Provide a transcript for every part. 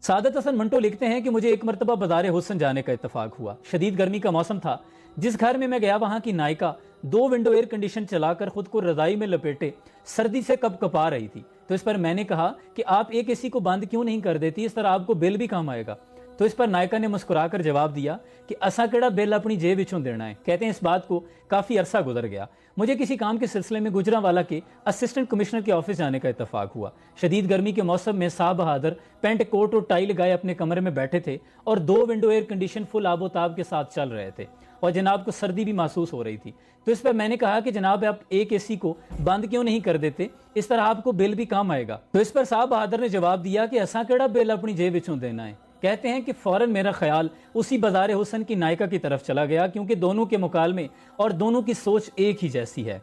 سعادت حسن منٹو لکھتے ہیں کہ مجھے ایک مرتبہ بازار حسن جانے کا اتفاق ہوا۔ شدید گرمی کا موسم تھا۔ جس گھر میں گیا وہاں کی نائکا 2 ونڈو ایئر کنڈیشن چلا کر خود کو رضائی میں لپیٹے سردی سے کپ کپا رہی تھی۔ تو اس پر میں نے کہا کہ آپ ایک اے سی کو بند کیوں نہیں کر دیتی، اس طرح آپ کو بل بھی کم آئے گا۔ تو اس پر نائکا نے مسکرا کر جواب دیا کہ اسا کیڑا بل اپنی جیب وچوں دینا ہے۔ کہتے ہیں اس بات کو کافی عرصہ گزر گیا۔ مجھے کسی کام کے سلسلے میں گجرانوالہ کے اسسٹنٹ کمشنر کے آفس جانے کا اتفاق ہوا۔ شدید گرمی کے موسم میں صاحب بہادر پینٹ کوٹ اور ٹائی لگائے اپنے کمرے میں بیٹھے تھے اور 2 ونڈو ایئر کنڈیشن فل آب و تاب کے ساتھ چل رہے تھے اور جناب کو سردی بھی محسوس ہو رہی تھی۔ تو اس پر میں نے کہا کہ جناب آپ ایک اے سی کو بند کیوں نہیں کر دیتے، اس طرح آپ کو بل بھی کم آئے گا۔ تو اس پر صاحب بہادر نے جواب دیا کہ اساں کیڑا بل اپنی جیب وچوں دینا ہے۔ کہتے ہیں کہ فوراً میرا خیال اسی بازار حسن کی نائکا کی طرف چلا گیا، کیونکہ دونوں کے مکالمے اور دونوں کی سوچ ایک ہی جیسی ہے۔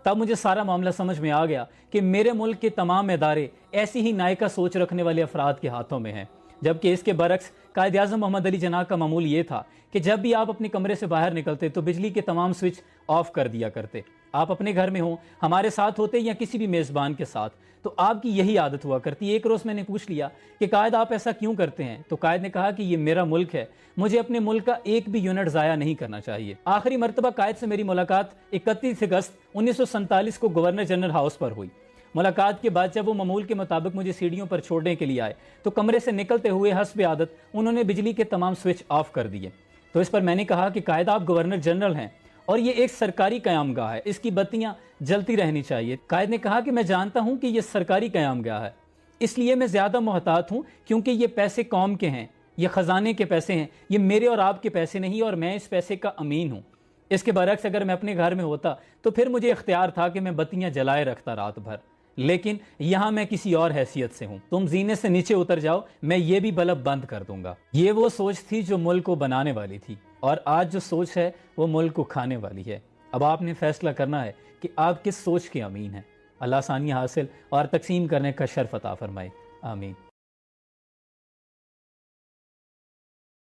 تب مجھے سارا معاملہ سمجھ میں آ گیا کہ میرے ملک کے تمام ادارے ایسی ہی نائکا سوچ رکھنے والے افراد کے ہاتھوں میں ہیں، جبکہ اس کے برعکس قائد اعظم محمد علی جناح کا معمول یہ تھا کہ جب بھی آپ اپنے کمرے سے باہر نکلتے تو بجلی کے تمام سوئچ آف کر دیا کرتے۔ آپ اپنے گھر میں ہوں، ہمارے ساتھ ہوتے یا کسی بھی میزبان کے ساتھ، تو آپ کی یہی عادت ہوا کرتی۔ ایک روز میں نے پوچھ لیا کہ قائد آپ ایسا کیوں کرتے ہیں؟ تو قائد نے کہا کہ یہ میرا ملک ہے، مجھے اپنے ملک کا ایک بھی یونٹ ضائع نہیں کرنا چاہیے۔ آخری مرتبہ قائد سے میری ملاقات 31 اگست 1947 کو گورنر جنرل ہاؤس پر ہوئی۔ ملاقات کے بعد جب وہ معمول کے مطابق مجھے سیڑھیوں پر چھوڑنے کے لیے آئے تو کمرے سے نکلتے ہوئے حسب عادت انہوں نے بجلی کے تمام سوئچ آف کر دیے۔ تو اس پر میں نے کہا کہ قائد آپ گورنر جنرل ہیں اور یہ ایک سرکاری قیام گاہ ہے، اس کی بتیاں جلتی رہنی چاہیے۔ قائد نے کہا کہ میں جانتا ہوں کہ یہ سرکاری قیام گاہ ہے، اس لیے میں زیادہ محتاط ہوں، کیونکہ یہ پیسے قوم کے ہیں، یہ خزانے کے پیسے ہیں، یہ میرے اور آپ کے پیسے نہیں، اور میں اس پیسے کا امین ہوں۔ اس کے برعکس اگر میں اپنے گھر میں ہوتا تو پھر مجھے اختیار تھا کہ میں بتیاں جلائے رکھتا رات بھر، لیکن یہاں میں کسی اور حیثیت سے ہوں۔ تم زینے سے نیچے اتر جاؤ، میں یہ بھی بلب بند کر دوں گا۔ یہ وہ سوچ تھی جو ملک کو بنانے والی تھی، اور آج جو سوچ ہے وہ ملک کو کھانے والی ہے۔ اب آپ نے فیصلہ کرنا ہے کہ آپ کس سوچ کے امین ہیں۔ اللہ آسانی حاصل اور تقسیم کرنے کا شرف عطا فرمائے، آمین۔